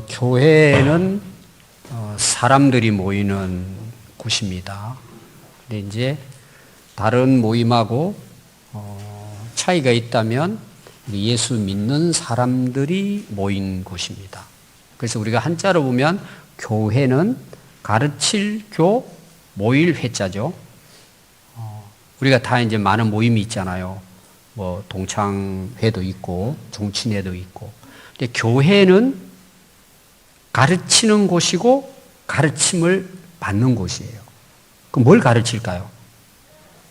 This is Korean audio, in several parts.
교회는 사람들이 모이는 곳입니다. 근데 이제 다른 모임하고 차이가 있다면 예수 믿는 사람들이 모인 곳입니다. 그래서 우리가 한자로 보면 교회는 가르칠 교, 모일 회자죠. 우리가 다 이제 많은 모임이 있잖아요. 뭐 동창회도 있고 종친회도 있고. 근데 교회는 가르치는 곳이고 가르침을 받는 곳이에요. 그럼 뭘 가르칠까요?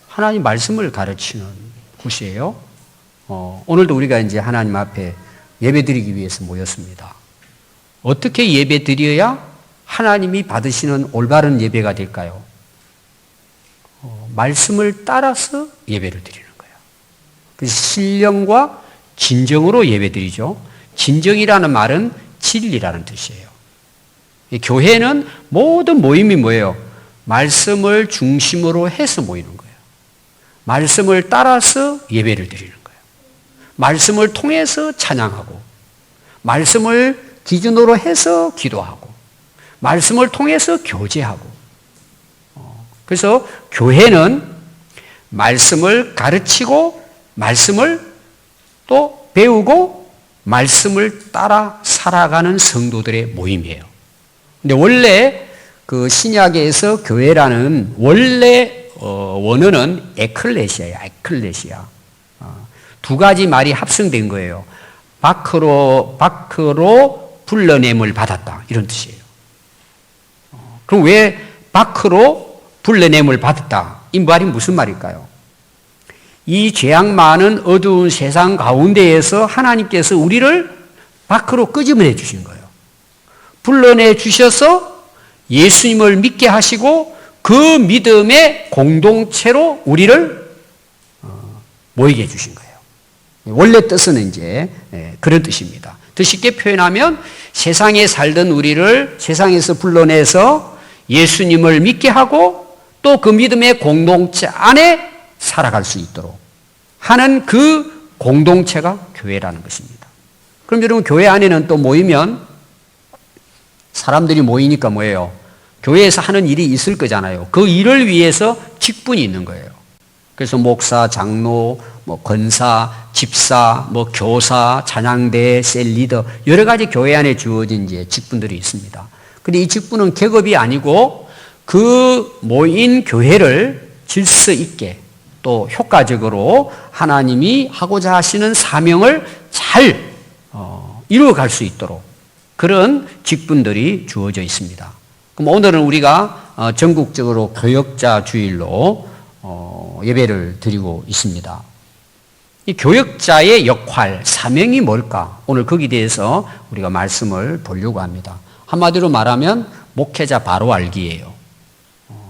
하나님 말씀을 가르치는 곳이에요. 오늘도 우리가 이제 하나님 앞에 예배드리기 위해서 모였습니다. 어떻게 예배드려야 하나님이 받으시는 올바른 예배가 될까요? 말씀을 따라서 예배를 드리는 거예요. 그래서 신령과 진정으로 예배드리죠. 진정이라는 말은 진리라는 뜻이에요. 교회는 모든 모임이 뭐예요? 말씀을 중심으로 해서 모이는 거예요. 말씀을 따라서 예배를 드리는 거예요. 말씀을 통해서 찬양하고, 말씀을 기준으로 해서 기도하고, 말씀을 통해서 교제하고. 그래서 교회는 말씀을 가르치고, 말씀을 또 배우고, 말씀을 따라 살아가는 성도들의 모임이에요. 근데 원래 그 신약에서 교회라는 원래 원어는 에클레시아예요. 에클레시아. 두 가지 말이 합성된 거예요. 밖으로 불러냄을 받았다. 이런 뜻이에요. 그럼 왜 밖으로 불러냄을 받았다? 이 말이 무슨 말일까요? 이 죄악 많은 어두운 세상 가운데에서 하나님께서 우리를 밖으로 끄집어내 주신 거예요. 불러내 주셔서 예수님을 믿게 하시고 그 믿음의 공동체로 우리를 모이게 해주신 거예요. 원래 뜻은 이제 그런 뜻입니다. 더 쉽게 표현하면 세상에 살던 우리를 세상에서 불러내서 예수님을 믿게 하고 또 그 믿음의 공동체 안에 살아갈 수 있도록 하는 그 공동체가 교회라는 것입니다. 그럼 여러분 교회 안에는 또 모이면 사람들이 모이니까 뭐예요? 교회에서 하는 일이 있을 거잖아요. 그 일을 위해서 직분이 있는 거예요. 그래서 목사, 장로, 뭐 권사, 집사, 뭐 교사, 찬양대, 셀리더 여러 가지 교회 안에 주어진 이제 직분들이 있습니다. 근데 이 직분은 계급이 아니고 그 모인 교회를 질서 있게 또 효과적으로 하나님이 하고자 하시는 사명을 잘 이루어갈 수 있도록 그런 직분들이 주어져 있습니다. 그럼 오늘은 우리가 전국적으로 교역자 주일로 예배를 드리고 있습니다. 이 교역자의 역할, 사명이 뭘까? 오늘 거기에 대해서 우리가 말씀을 보려고 합니다. 한마디로 말하면 목회자 바로 알기예요.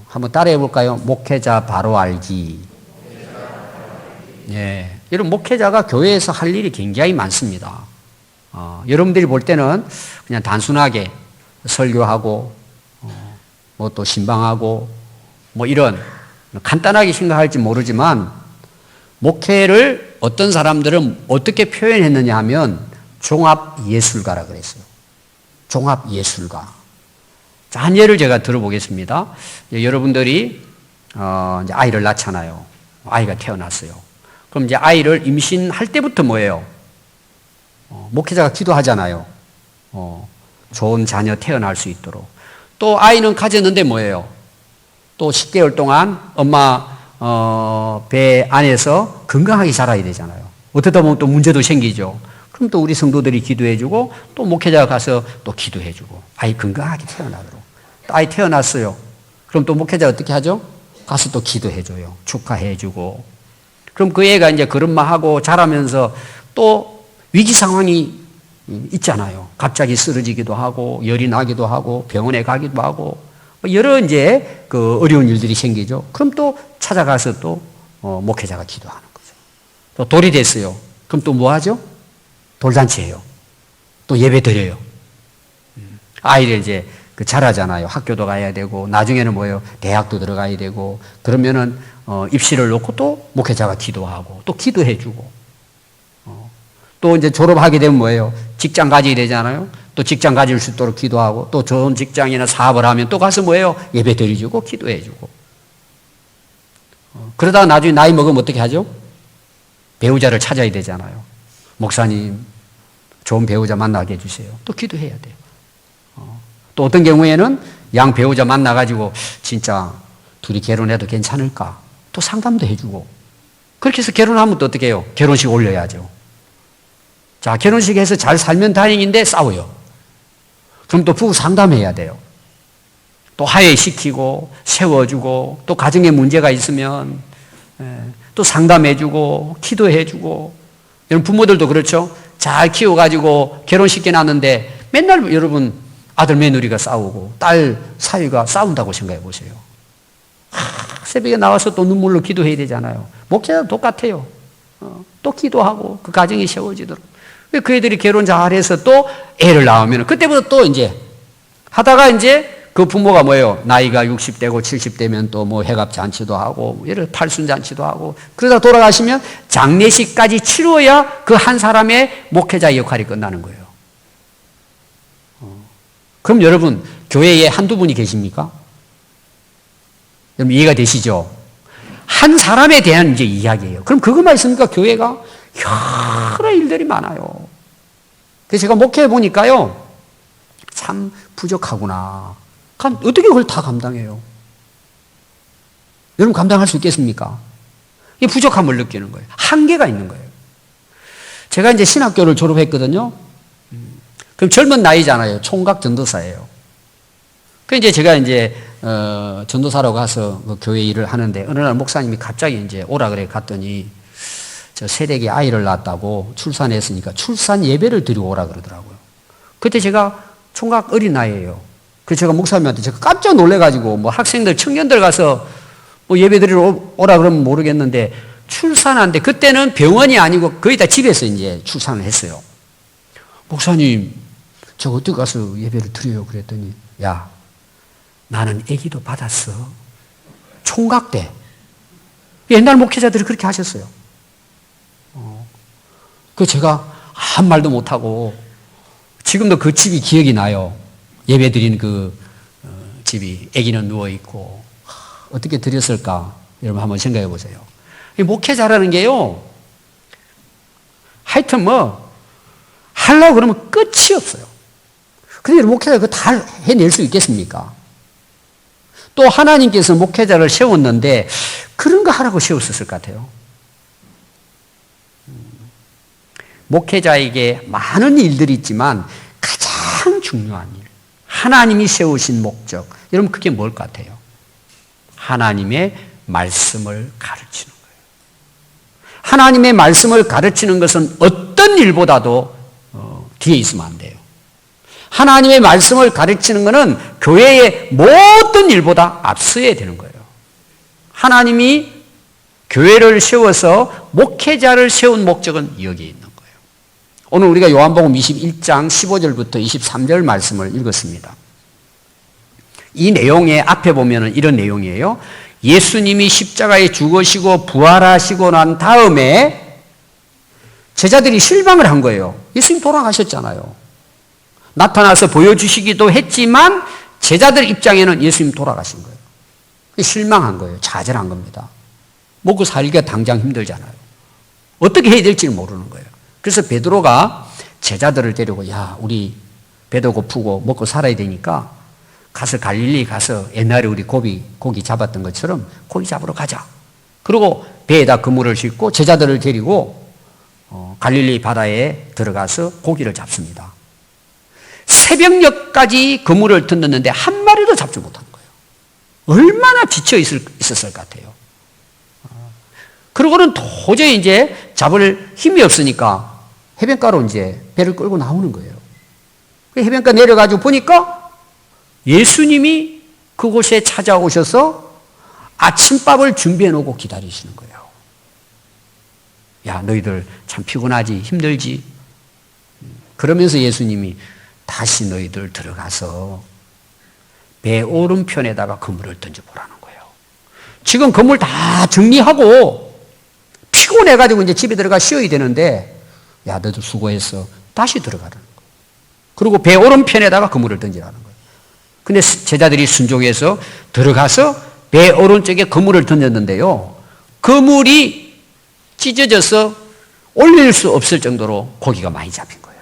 한번 따라해 볼까요? 목회자 바로 알기. 예, 여러분 목회자가 교회에서 할 일이 굉장히 많습니다. 여러분들이 볼 때는 그냥 단순하게 설교하고 뭐 또 신방하고 뭐 이런 간단하게 생각할지 모르지만 목회를 어떤 사람들은 어떻게 표현했느냐 하면 종합예술가라 그랬어요. 종합예술가. 자, 한 예를 제가 들어보겠습니다. 여러분들이 이제 아이를 낳잖아요. 아이가 태어났어요. 그럼 이제 아이를 임신할 때부터 뭐예요? 목회자가 기도하잖아요. 좋은 자녀 태어날 수 있도록. 또 아이는 가졌는데 뭐예요? 또 10개월 동안 엄마 배 안에서 건강하게 자라야 되잖아요. 어쩌다 보면 또 문제도 생기죠. 그럼 또 우리 성도들이 기도해주고 또 목회자가 가서 또 기도해주고 아이 건강하게 태어나도록. 또 아이 태어났어요. 그럼 또 목회자가 어떻게 하죠? 가서 또 기도해줘요. 축하해주고. 그럼 그 애가 이제 걸음마하고 자라면서 또 위기 상황이 있잖아요. 갑자기 쓰러지기도 하고 열이 나기도 하고 병원에 가기도 하고 여러 이제 그 어려운 일들이 생기죠. 그럼 또 찾아가서 또 목회자가 기도하는 거죠. 또 돌이 됐어요. 그럼 또 뭐 하죠? 돌잔치해요. 또 예배 드려요. 아이를 이제 그 잘하잖아요. 학교도 가야 되고 나중에는 뭐예요? 대학도 들어가야 되고 그러면은 입시를 놓고 또 목회자가 기도하고 또 기도해주고 또 이제 졸업하게 되면 뭐예요? 직장 가지게 되잖아요. 또 직장 가질 수 있도록 기도하고 또 좋은 직장이나 사업을 하면 또 가서 뭐예요? 예배 드려주고 기도해주고. 그러다가 나중에 나이 먹으면 어떻게 하죠? 배우자를 찾아야 되잖아요. 목사님, 좋은 배우자 만나게 해주세요. 또 기도해야 돼요. 또 어떤 경우에는 양 배우자 만나가지고 진짜 둘이 결혼해도 괜찮을까? 또 상담도 해주고. 그렇게 해서 결혼하면 또 어떻게 해요? 결혼식 올려야죠. 자, 결혼식에서 잘 살면 다행인데 싸워요. 그럼 또 부부 상담해야 돼요. 또 화해시키고 세워주고 또 가정에 문제가 있으면 또 상담해주고 기도해주고. 여러분 부모들도 그렇죠. 잘 키워가지고 결혼시켜놨는데 맨날 여러분 아들 며느리가 싸우고 딸 사위가 싸운다고 생각해 보세요. 새벽에 나와서 또 눈물로 기도해야 되잖아요. 목사도 똑같아요. 또 기도하고 그 가정이 세워지도록. 왜 그 애들이 결혼 잘해서 또 애를 낳으면 그때부터 또 이제 하다가 이제 그 부모가 뭐예요? 나이가 60대고 70대면 또 뭐 해갑 잔치도 하고 예를 팔순 잔치도 하고 그러다 돌아가시면 장례식까지 치러야 그 한 사람의 목회자의 역할이 끝나는 거예요. 그럼 여러분 교회에 한두 분이 계십니까? 여러분 이해가 되시죠? 한 사람에 대한 이제 이야기예요. 그럼 그것만 있으니까 교회가 여러 일들이 많아요. 그래서 제가 목회해 보니까요, 참 부족하구나. 어떻게 그걸 다 감당해요? 여러분 감당할 수 있겠습니까? 이 부족함을 느끼는 거예요. 한계가 있는 거예요. 제가 이제 신학교를 졸업했거든요. 그럼 젊은 나이잖아요. 총각 전도사예요. 그 이제 제가 이제 전도사로 가서 그 교회 일을 하는데 어느 날 목사님이 갑자기 이제 오라 그래 갔더니 저 새댁이 아이를 낳았다고 출산했으니까 출산 예배를 드리고 오라 그러더라고요. 그때 제가 총각 어린 나이예요. 그래서 제가 목사님한테 제가 깜짝 놀래가지고 뭐 학생들 청년들 가서 뭐 예배 드리러 오라 그러면 모르겠는데 출산한데 그때는 병원이 아니고 거의 다 집에서 이제 출산을 했어요. 목사님 저 어떻게 가서 예배를 드려요? 그랬더니 야 나는 아기도 받았어. 총각 때. 옛날 목회자들이 그렇게 하셨어요. 그 제가 아무 말도 못하고 지금도 그 집이 기억이 나요. 예배 드린 그 집이 아기는 누워있고 어떻게 드렸을까? 여러분 한번 생각해 보세요. 이 목회자라는 게요. 하여튼 뭐 하려고 그러면 끝이 없어요. 근데 목회자가 그거 다 해낼 수 있겠습니까? 또 하나님께서 목회자를 세웠는데 그런 거 하라고 세웠을 것 같아요. 목회자에게 많은 일들이 있지만 가장 중요한 일, 하나님이 세우신 목적, 여러분 그게 뭘 것 같아요? 하나님의 말씀을 가르치는 거예요. 하나님의 말씀을 가르치는 것은 어떤 일보다도 뒤에 있으면 안 돼요. 하나님의 말씀을 가르치는 것은 교회의 모든 일보다 앞서야 되는 거예요. 하나님이 교회를 세워서 목회자를 세운 목적은 여기에 있는 거예요. 오늘 우리가 요한복음 21장 15절부터 23절 말씀을 읽었습니다. 이 내용에 앞에 보면 이런 내용이에요. 예수님이 십자가에 죽으시고 부활하시고 난 다음에 제자들이 실망을 한 거예요. 예수님 돌아가셨잖아요. 나타나서 보여주시기도 했지만 제자들 입장에는 예수님 돌아가신 거예요. 실망한 거예요. 좌절한 겁니다. 먹고 살기가 당장 힘들잖아요. 어떻게 해야 될지를 모르는 거예요. 그래서 베드로가 제자들을 데리고 야 우리 배도 고프고 먹고 살아야 되니까 가서 갈릴리 가서 옛날에 우리 고기 잡았던 것처럼 고기 잡으러 가자. 그리고 배에다 그물을 싣고 제자들을 데리고 갈릴리 바다에 들어가서 고기를 잡습니다. 새벽녘까지 그물을 던졌는데 한 마리도 잡지 못한 거예요. 얼마나 지쳐 있었을 것 같아요. 그러고는 도저히 이제 잡을 힘이 없으니까 해변가로 이제 배를 끌고 나오는 거예요. 해변가 내려가지고 보니까 예수님이 그곳에 찾아오셔서 아침밥을 준비해 놓고 기다리시는 거예요. 야, 너희들 참 피곤하지, 힘들지. 그러면서 예수님이 다시 너희들 들어가서 배 오른편에다가 그물을 던져보라는 거예요. 지금 그물 다 정리하고 피곤해가지고 이제 집에 들어가 쉬어야 되는데, 야, 너도 수고했어. 다시 들어가라는 거예요. 그리고 배 오른편에다가 그물을 던지라는 거예요. 근데 제자들이 순종해서 들어가서 배 오른쪽에 그물을 던졌는데요. 그물이 찢어져서 올릴 수 없을 정도로 고기가 많이 잡힌 거예요.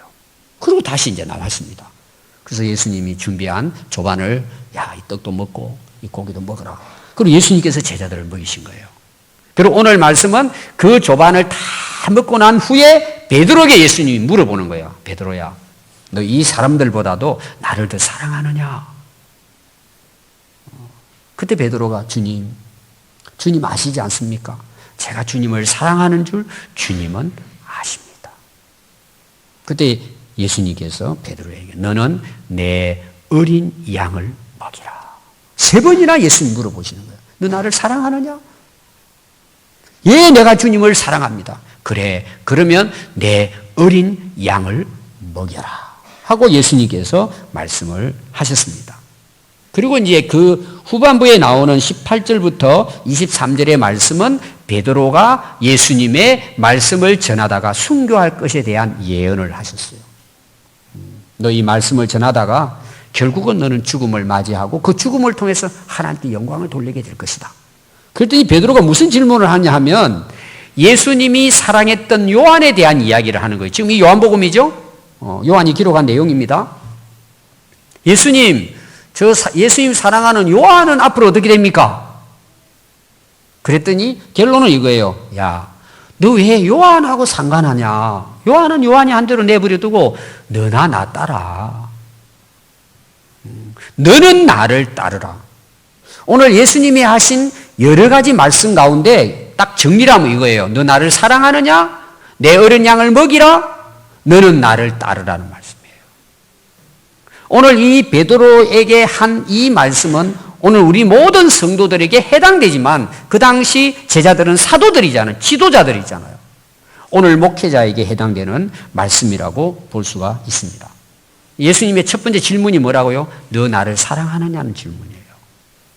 그리고 다시 이제 나왔습니다. 그래서 예수님이 준비한 조반을 야, 이 떡도 먹고 이 고기도 먹으라. 그리고 예수님께서 제자들을 먹이신 거예요. 그리고 오늘 말씀은 그 조반을 다 먹고 난 후에 베드로에게 예수님이 물어보는 거예요. 베드로야, 너 이 사람들보다도 나를 더 사랑하느냐? 그때 베드로가 주님 아시지 않습니까? 제가 주님을 사랑하는 줄 주님은 아십니다. 그때 예수님께서 베드로에게 너는 내 어린 양을 먹이라. 3번이나 예수님 물어보시는 거예요. 너 나를 사랑하느냐? 예, 내가 주님을 사랑합니다. 그래, 그러면 내 어린 양을 먹여라 하고 예수님께서 말씀을 하셨습니다. 그리고 이제 그 후반부에 나오는 18절부터 23절의 말씀은 베드로가 예수님의 말씀을 전하다가 순교할 것에 대한 예언을 하셨어요. 너 이 말씀을 전하다가 결국은 너는 죽음을 맞이하고 그 죽음을 통해서 하나님께 영광을 돌리게 될 것이다. 그랬더니 베드로가 무슨 질문을 하냐 하면 예수님이 사랑했던 요한에 대한 이야기를 하는 거예요. 지금 이 요한복음이죠? 요한이 기록한 내용입니다. 예수님 사랑하는 요한은 앞으로 어떻게 됩니까? 그랬더니 결론은 이거예요. 야, 너 왜 요한하고 상관하냐? 요한은 요한이 한 대로 내버려두고 너나 나 따라. 너는 나를 따르라. 오늘 예수님이 하신 여러 가지 말씀 가운데 딱 정리를 하면 이거예요. 너 나를 사랑하느냐? 내 어린 양을 먹이라? 너는 나를 따르라는 말씀이에요. 오늘 이 베드로에게 한 이 말씀은 오늘 우리 모든 성도들에게 해당되지만 그 당시 제자들은 사도들이잖아요. 지도자들이잖아요. 오늘 목회자에게 해당되는 말씀이라고 볼 수가 있습니다. 예수님의 첫 번째 질문이 뭐라고요? 너 나를 사랑하느냐는 질문이에요.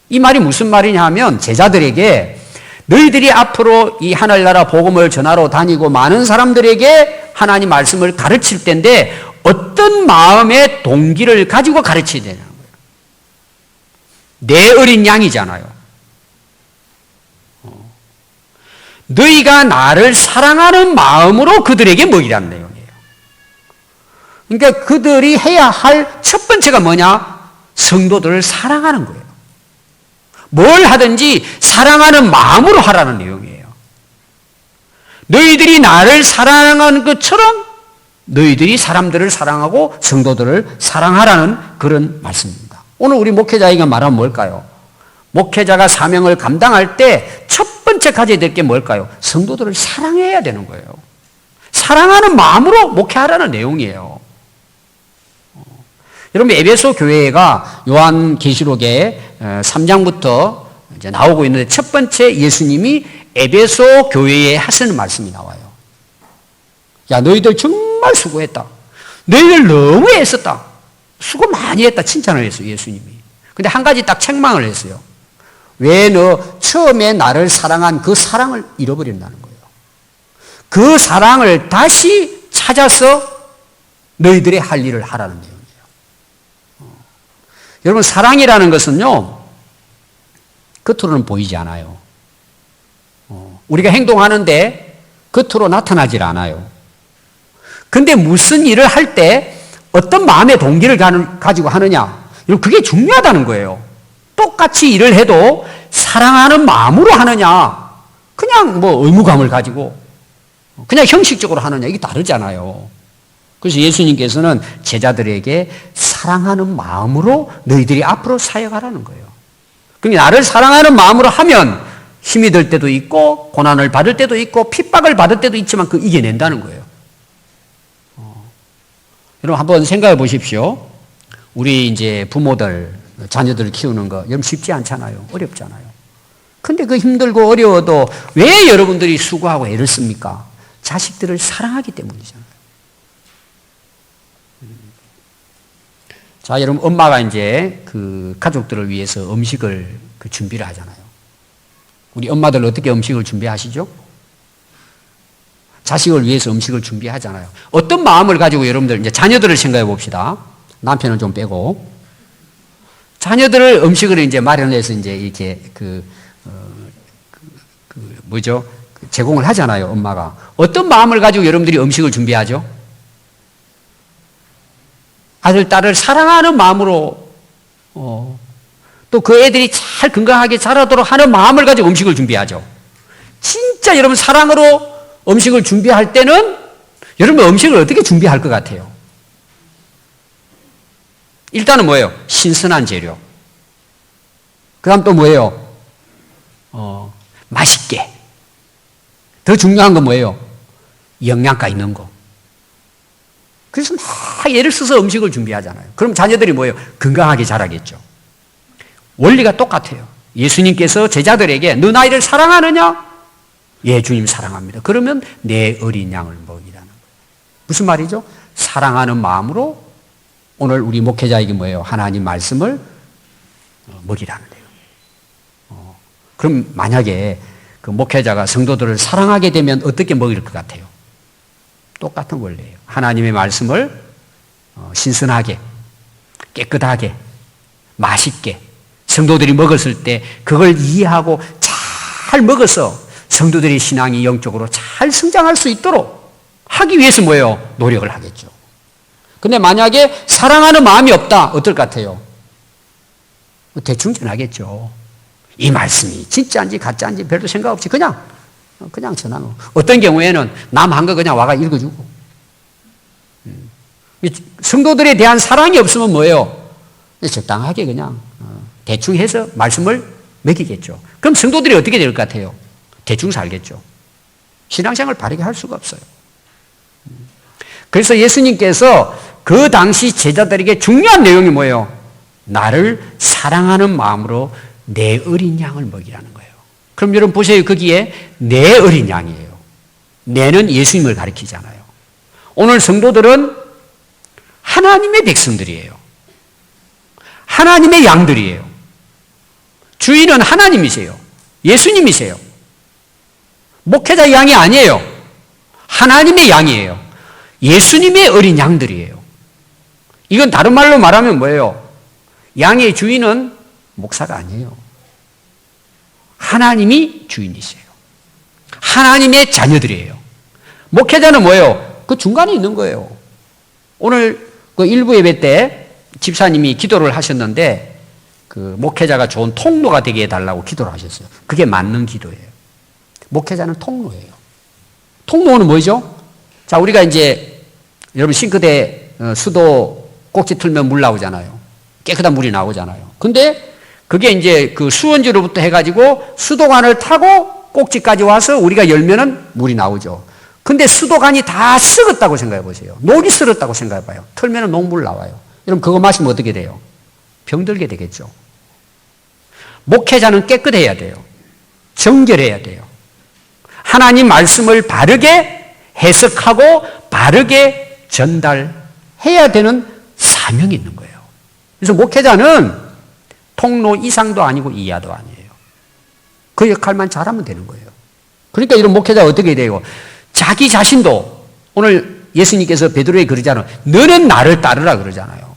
이 말이 무슨 말이냐 하면 제자들에게 너희들이 앞으로 이 하늘나라 복음을 전하러 다니고 많은 사람들에게 하나님 말씀을 가르칠 때인데 어떤 마음의 동기를 가지고 가르쳐야 되냐는 거예요. 내 어린 양이잖아요. 너희가 나를 사랑하는 마음으로 그들에게 먹이라는 내용이에요. 그러니까 그들이 해야 할 첫 번째가 뭐냐? 성도들을 사랑하는 거예요. 뭘 하든지 사랑하는 마음으로 하라는 내용이에요. 너희들이 나를 사랑하는 것처럼 너희들이 사람들을 사랑하고 성도들을 사랑하라는 그런 말씀입니다. 오늘 우리 목회자에게 말하면 뭘까요? 목회자가 사명을 감당할 때 첫 번째 가져야 될 게 뭘까요? 성도들을 사랑해야 되는 거예요. 사랑하는 마음으로 목회하라는 내용이에요. 여러분, 에베소 교회가 요한계시록에 3장부터 이제 나오고 있는데 첫 번째 예수님이 에베소 교회에 하시는 말씀이 나와요. 야, 너희들 정말 수고했다. 너희들 너무 애썼다. 수고 많이 했다. 칭찬을 했어요, 예수님이. 근데 한 가지 딱 책망을 했어요. 왜 너 처음에 나를 사랑한 그 사랑을 잃어버린다는 거예요. 그 사랑을 다시 찾아서 너희들의 할 일을 하라는 내용이에요. 여러분, 사랑이라는 것은요, 겉으로는 보이지 않아요. 우리가 행동하는데 겉으로 나타나질 않아요. 근데 무슨 일을 할 때 어떤 마음의 동기를 가지고 하느냐, 그게 중요하다는 거예요. 똑같이 일을 해도 사랑하는 마음으로 하느냐, 그냥 뭐 의무감을 가지고 그냥 형식적으로 하느냐, 이게 다르잖아요. 그래서 예수님께서는 제자들에게 사랑하는 마음으로 너희들이 앞으로 사역하라는 거예요. 그러니까 나를 사랑하는 마음으로 하면 힘이 들 때도 있고 고난을 받을 때도 있고 핍박을 받을 때도 있지만 그 이겨낸다는 거예요. 여러분, 한번 생각해 보십시오. 우리 이제 부모들 자녀들을 키우는 거 여러분 쉽지 않잖아요. 어렵잖아요. 근데 그 힘들고 어려워도 왜 여러분들이 수고하고 애를 씁니까? 자식들을 사랑하기 때문이잖아요. 자, 여러분, 엄마가 이제 그 가족들을 위해서 음식을 준비를 하잖아요. 우리 엄마들 어떻게 음식을 준비하시죠? 자식을 위해서 음식을 준비하잖아요. 어떤 마음을 가지고 여러분들 이제 자녀들을 생각해 봅시다. 남편은 좀 빼고. 자녀들을 음식을 이제 마련해서 이제 이렇게 뭐죠? 제공을 하잖아요, 엄마가. 어떤 마음을 가지고 여러분들이 음식을 준비하죠? 아들, 딸을 사랑하는 마음으로, 또 그 애들이 잘 건강하게 자라도록 하는 마음을 가지고 음식을 준비하죠. 진짜 여러분 사랑으로 음식을 준비할 때는 여러분 음식을 어떻게 준비할 것 같아요? 일단은 뭐예요? 신선한 재료. 그 다음 또 뭐예요? 맛있게. 더 중요한 건 뭐예요? 영양가 있는 거. 그래서 막 애를 써서 음식을 준비하잖아요. 그럼 자녀들이 뭐예요? 건강하게 자라겠죠. 원리가 똑같아요. 예수님께서 제자들에게 너 나이를 사랑하느냐? 예, 주님 사랑합니다. 그러면 내 어린 양을 먹이라는 거예요. 무슨 말이죠? 사랑하는 마음으로 오늘 우리 목회자에게 뭐예요? 하나님 말씀을 먹이라는 거예요. 그럼 만약에 그 목회자가 성도들을 사랑하게 되면 어떻게 먹일 것 같아요? 똑같은 원리예요. 하나님의 말씀을 신선하게, 깨끗하게, 맛있게 성도들이 먹었을 때 그걸 이해하고 잘 먹어서 성도들의 신앙이 영적으로 잘 성장할 수 있도록 하기 위해서 뭐예요? 노력을 하겠죠. 근데 만약에 사랑하는 마음이 없다, 어떨 것 같아요? 대충 전하겠죠. 이 말씀이 진짜인지 가짜인지 별도 생각 없이 그냥 전하는 거. 어떤 경우에는 남 한 거 그냥 와가 읽어주고. 성도들에 대한 사랑이 없으면 뭐예요? 적당하게 그냥 대충 해서 말씀을 먹이겠죠. 그럼 성도들이 어떻게 될 것 같아요? 대충 살겠죠. 신앙생활을 바르게 할 수가 없어요. 그래서 예수님께서 그 당시 제자들에게 중요한 내용이 뭐예요? 나를 사랑하는 마음으로 내 어린 양을 먹이라는 거예요. 그럼 여러분 보세요. 거기에 내 어린 양이에요. 내는 예수님을 가리키잖아요. 오늘 성도들은 하나님의 백성들이에요. 하나님의 양들이에요. 주인은 하나님이세요. 예수님이세요. 목회자 양이 아니에요. 하나님의 양이에요. 예수님의 어린 양들이에요. 이건 다른 말로 말하면 뭐예요? 양의 주인은 목사가 아니에요. 하나님이 주인이세요. 하나님의 자녀들이에요. 목회자는 뭐예요? 그 중간에 있는 거예요. 오늘 그 일부 예배 때 집사님이 기도를 하셨는데 그 목회자가 좋은 통로가 되게 해달라고 기도를 하셨어요. 그게 맞는 기도예요. 목회자는 통로예요. 통로는 뭐죠? 자, 우리가 이제 여러분 싱크대 수도 꼭지 틀면 물 나오잖아요. 깨끗한 물이 나오잖아요. 근데 그게 이제 그 수원지로부터 해가지고 수도관을 타고 꼭지까지 와서 우리가 열면은 물이 나오죠. 근데 수도관이 다 썩었다고 생각해 보세요. 녹이 슬었다고 생각해 봐요. 틀면은 녹물 나와요. 여러분 그거 마시면 어떻게 돼요? 병들게 되겠죠. 목회자는 깨끗해야 돼요. 정결해야 돼요. 하나님 말씀을 바르게 해석하고 바르게 전달해야 되는 사명이 있는 거예요. 그래서 목회자는 통로 이상도 아니고 이하도 아니에요. 그 역할만 잘하면 되는 거예요. 그러니까 이런 목회자가 어떻게 돼요? 자기 자신도 오늘 예수님께서 베드로에게 그러잖아요. 너는 나를 따르라 그러잖아요.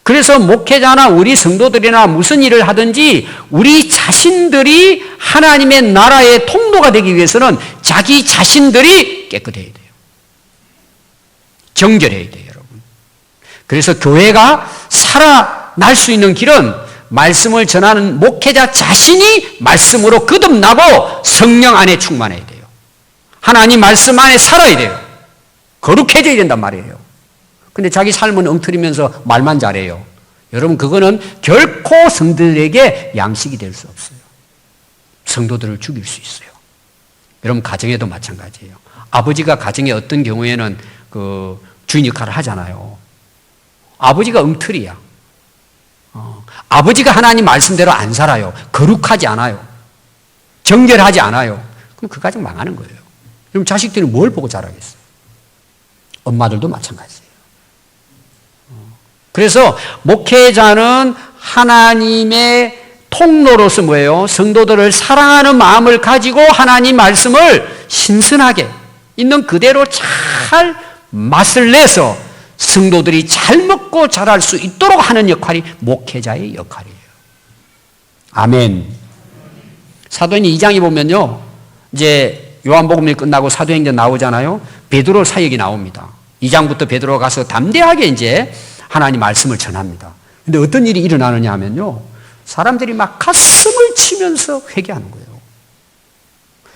그래서 목회자나 우리 성도들이나 무슨 일을 하든지 우리 자신들이 하나님의 나라의 통로가 되기 위해서는 자기 자신들이 깨끗해야 돼요. 정결해야 돼요, 여러분. 그래서 교회가 살아날 수 있는 길은 말씀을 전하는 목회자 자신이 말씀으로 거듭나고 성령 안에 충만해야 돼요. 하나님 말씀 안에 살아야 돼요. 거룩해져야 된단 말이에요. 근데 자기 삶은 엉터리면서 말만 잘해요. 여러분 그거는 결코 성도들에게 양식이 될 수 없어요. 성도들을 죽일 수 있어요. 여러분 가정에도 마찬가지예요. 아버지가 가정에 어떤 경우에는 그 주인 역할을 하잖아요. 아버지가 엉터리야. 아버지가 하나님 말씀대로 안 살아요. 거룩하지 않아요. 정결하지 않아요. 그럼 그 가정 망하는 거예요. 그럼 자식들이 뭘 보고 자라겠어요? 엄마들도 마찬가지예요. 그래서 목회자는 하나님의 통로로서 뭐예요? 성도들을 사랑하는 마음을 가지고 하나님 말씀을 신선하게 있는 그대로 잘 맛을 내서 성도들이 잘 먹고 자랄 수 있도록 하는 역할이 목회자의 역할이에요. 아멘. 사도행전 2장에 보면요, 이제 요한복음이 끝나고 사도행전 나오잖아요. 베드로 사역이 나옵니다. 2장부터 베드로가 가서 담대하게 이제 하나님 말씀을 전합니다. 근데 어떤 일이 일어나느냐 하면요, 사람들이 막 가슴을 치면서 회개하는 거예요.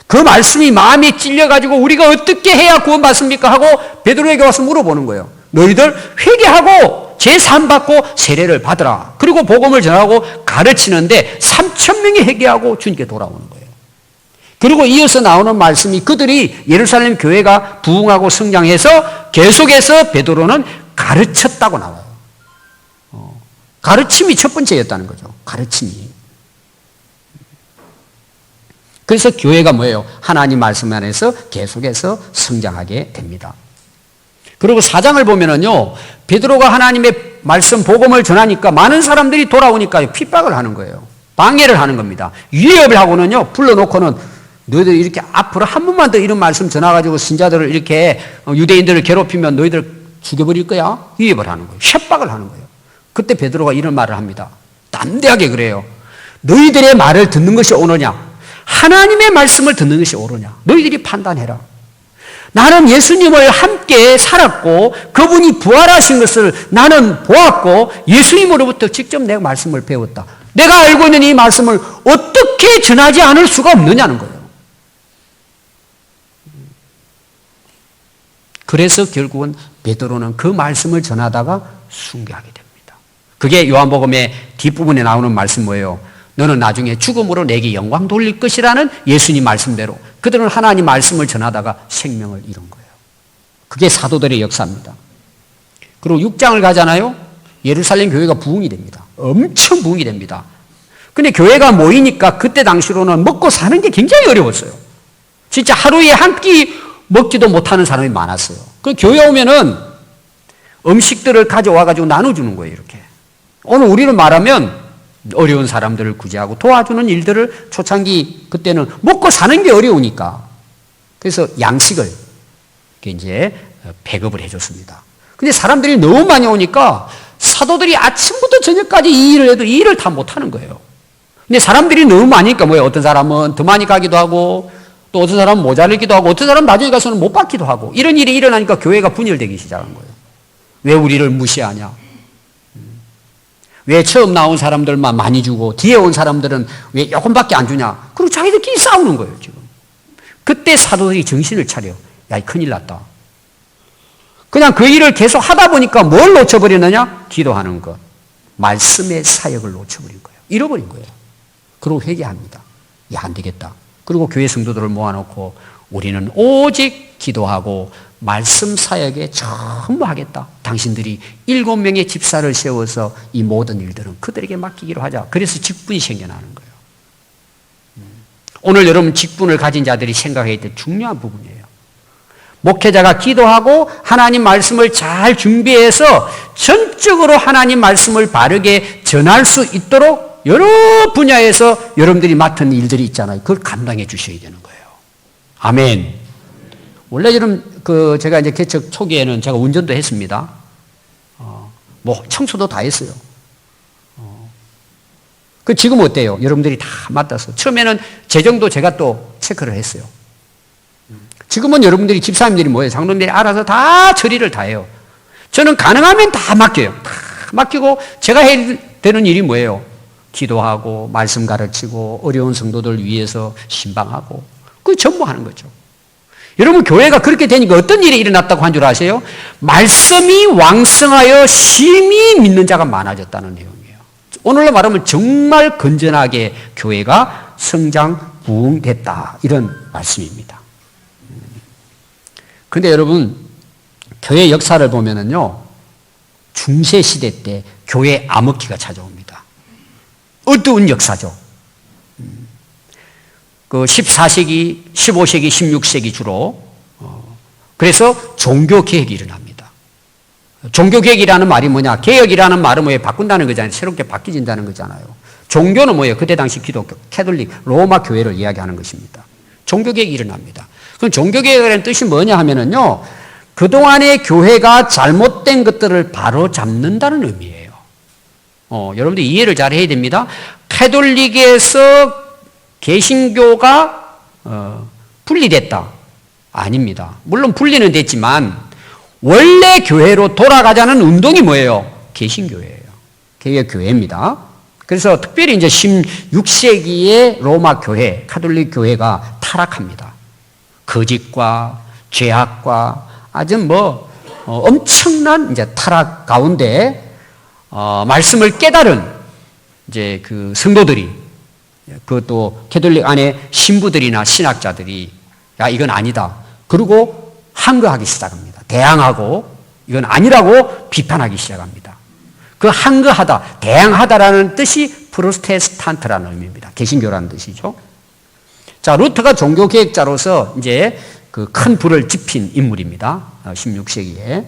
그 말씀이 마음에 찔려가지고 우리가 어떻게 해야 구원받습니까? 하고 베드로에게 와서 물어보는 거예요. 너희들 회개하고 제사함 받고 세례를 받으라. 그리고 복음을 전하고 가르치는데 3,000명이 회개하고 주님께 돌아오는 거예요. 그리고 이어서 나오는 말씀이 그들이 예루살렘 교회가 부흥하고 성장해서 계속해서 베드로는 가르쳤다고 나와요. 가르침이 첫 번째였다는 거죠. 가르침이. 그래서 교회가 뭐예요? 하나님 말씀 안에서 계속해서 성장하게 됩니다. 그리고 4장을 보면은요, 베드로가 하나님의 말씀 복음을 전하니까 많은 사람들이 돌아오니까 핍박을 하는 거예요. 방해를 하는 겁니다. 위협을 하고는요, 불러놓고는 너희들 이렇게 앞으로 한 번만 더 이런 말씀 전해가지고 신자들을 이렇게 유대인들을 괴롭히면 너희들 죽여버릴 거야? 위협을 하는 거예요. 협박을 하는 거예요. 그때 베드로가 이런 말을 합니다. 담대하게 그래요. 너희들의 말을 듣는 것이 옳으냐? 하나님의 말씀을 듣는 것이 옳으냐? 너희들이 판단해라. 나는 예수님을 함께 살았고 그분이 부활하신 것을 나는 보았고 예수님으로부터 직접 내가 말씀을 배웠다. 내가 알고 있는 이 말씀을 어떻게 전하지 않을 수가 없느냐는 거예요. 그래서 결국은 베드로는 그 말씀을 전하다가 순교하게 됩니다. 그게 요한복음의 뒷부분에 나오는 말씀 뭐예요? 너는 나중에 죽음으로 내게 영광 돌릴 것이라는 예수님 말씀대로 그들은 하나님 말씀을 전하다가 생명을 이룬 거예요. 그게 사도들의 역사입니다. 그리고 6장을 가잖아요. 예루살렘 교회가 부흥이 됩니다. 엄청 부흥이 됩니다. 근데 교회가 모이니까 그때 당시로는 먹고 사는 게 굉장히 어려웠어요. 진짜 하루에 한 끼 먹지도 못하는 사람이 많았어요. 그 교회 오면은 음식들을 가져와가지고 나눠주는 거예요, 이렇게. 오늘 우리를 말하면 어려운 사람들을 구제하고 도와주는 일들을 초창기 그때는 먹고 사는 게 어려우니까 그래서 양식을 이제 배급을 해줬습니다. 근데 사람들이 너무 많이 오니까 사도들이 아침부터 저녁까지 이 일을 해도 이 일을 다 못하는 거예요. 근데 사람들이 너무 많으니까 뭐예요? 어떤 사람은 더 많이 가기도 하고 또 어떤 사람은 모자르기도 하고 어떤 사람은 나중에 가서는 못 받기도 하고 이런 일이 일어나니까 교회가 분열되기 시작한 거예요. 왜 우리를 무시하냐? 왜 처음 나온 사람들만 많이 주고 뒤에 온 사람들은 왜 조금밖에 안 주냐? 그리고 자기들끼리 싸우는 거예요, 지금. 그때 사도들이 정신을 차려. 야, 큰일 났다. 그냥 그 일을 계속 하다 보니까 뭘 놓쳐버리느냐? 기도하는 것. 말씀의 사역을 놓쳐버린 거예요. 잃어버린 거예요. 그리고 회개합니다. 야, 안 되겠다. 그리고 교회 성도들을 모아놓고 우리는 오직 기도하고 말씀 사역에 전부 하겠다. 당신들이 7명의 집사를 세워서 이 모든 일들은 그들에게 맡기기로 하자. 그래서 직분이 생겨나는 거예요. 오늘 여러분 직분을 가진 자들이 생각해야 될 중요한 부분이에요. 목회자가 기도하고 하나님 말씀을 잘 준비해서 전적으로 하나님 말씀을 바르게 전할 수 있도록 여러 분야에서 여러분들이 맡은 일들이 있잖아요. 그걸 감당해 주셔야 되는 거예요. 아멘. 원래 제가 이제 개척 초기에는 제가 운전도 했습니다. 청소도 다 했어요. 지금 어때요? 여러분들이 다 맡아서. 처음에는 재정도 제가 또 체크를 했어요. 지금은 여러분들이 집사님들이 뭐예요? 장로님들이 알아서 다 처리를 다 해요. 저는 가능하면 다 맡겨요. 다 맡기고 제가 해야 되는 일이 뭐예요? 기도하고 말씀 가르치고 어려운 성도들 위해서 신방하고 그 전부 하는 거죠. 여러분 교회가 그렇게 되니까 어떤 일이 일어났다고 한 줄 아세요? 말씀이 왕성하여 심히 믿는 자가 많아졌다는 내용이에요. 오늘로 말하면 정말 건전하게 교회가 성장 부흥됐다 이런 말씀입니다. 그런데 여러분 교회 역사를 보면은요 중세 시대 때 교회 암흑기가 찾아옵니다. 어두운 역사죠. 그 14세기, 15세기, 16세기 주로 그래서 종교개혁이 일어납니다. 종교개혁이라는 말이 뭐냐? 개혁이라는 말은 뭐예요? 바꾼다는 거잖아요. 새롭게 바뀌진다는 거잖아요. 종교는 뭐예요? 그때 당시 기독교, 캐톨릭, 로마 교회를 이야기하는 것입니다. 종교개혁이 일어납니다. 그럼 종교개혁이라는 뜻이 뭐냐 하면은요 그동안의 교회가 잘못된 것들을 바로 잡는다는 의미예요. 여러분들 이해를 잘 해야 됩니다. 캐톨릭에서 개신교가 분리됐다. 아닙니다. 물론 분리는 됐지만 원래 교회로 돌아가자는 운동이 뭐예요? 개신교회예요. 개혁교회입니다. 그래서 특별히 이제 16세기의 로마 교회, 카톨릭 교회가 타락합니다. 거짓과 죄악과 아주 엄청난 이제 타락 가운데 말씀을 깨달은 이제 그 성도들이, 그것도 캐톨릭 안에 신부들이나 신학자들이 야, 이건 아니다. 그리고 항거하기 시작합니다. 대항하고 이건 아니라고 비판하기 시작합니다. 그 항거하다, 대항하다라는 뜻이 프로테스탄트라는 의미입니다. 개신교라는 뜻이죠. 자, 루터가 종교개혁자로서 이제 그 큰 불을 지핀 인물입니다. 16세기에.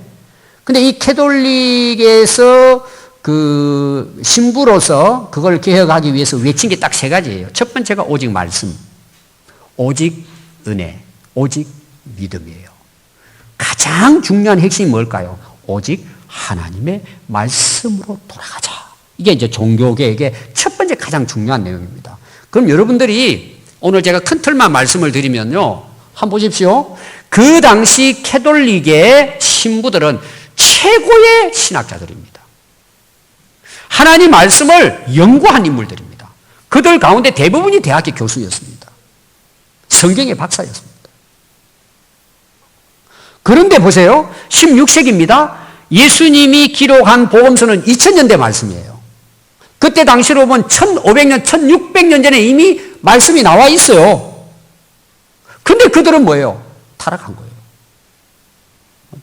근데 이 캐톨릭에서 그 신부로서 그걸 개혁하기 위해서 외친 게 딱 세 가지예요. 첫 번째가 오직 말씀, 오직 은혜, 오직 믿음이에요. 가장 중요한 핵심이 뭘까요? 오직 하나님의 말씀으로 돌아가자. 이게 이제 종교개혁의 첫 번째 가장 중요한 내용입니다. 그럼 여러분들이 오늘 제가 큰 틀만 말씀을 드리면요. 한번 보십시오. 그 당시 캐톨릭의 신부들은 최고의 신학자들입니다. 하나님 말씀을 연구한 인물들입니다. 그들 가운데 대부분이 대학교 교수였습니다. 성경의 박사였습니다. 그런데 보세요. 16세기입니다. 예수님이 기록한 복음서는 2000년대 말씀이에요. 그때 당시로 보면 1500년, 1600년 전에 이미 말씀이 나와 있어요. 근데 그들은 뭐예요? 타락한 거예요.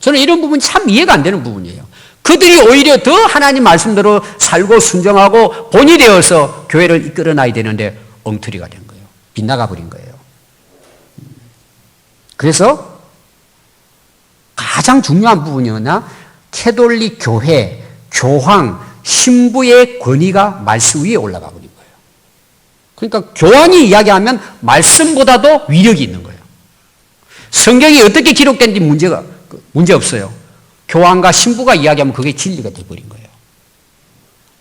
저는 이런 부분이 참 이해가 안 되는 부분이에요. 그들이 오히려 더 하나님 말씀대로 살고 순종하고 본이 되어서 교회를 이끌어 놔야 되는데 엉터리가 된 거예요. 빗나가 버린 거예요. 그래서 가장 중요한 부분이었나? 캐톨릭 교회, 교황, 신부의 권위가 말씀 위에 올라가 버린 거예요. 그러니까 교황이 이야기하면 말씀보다도 위력이 있는 거예요. 성경이 어떻게 기록된지 문제 없어요. 교황과 신부가 이야기하면 그게 진리가 돼버린 거예요.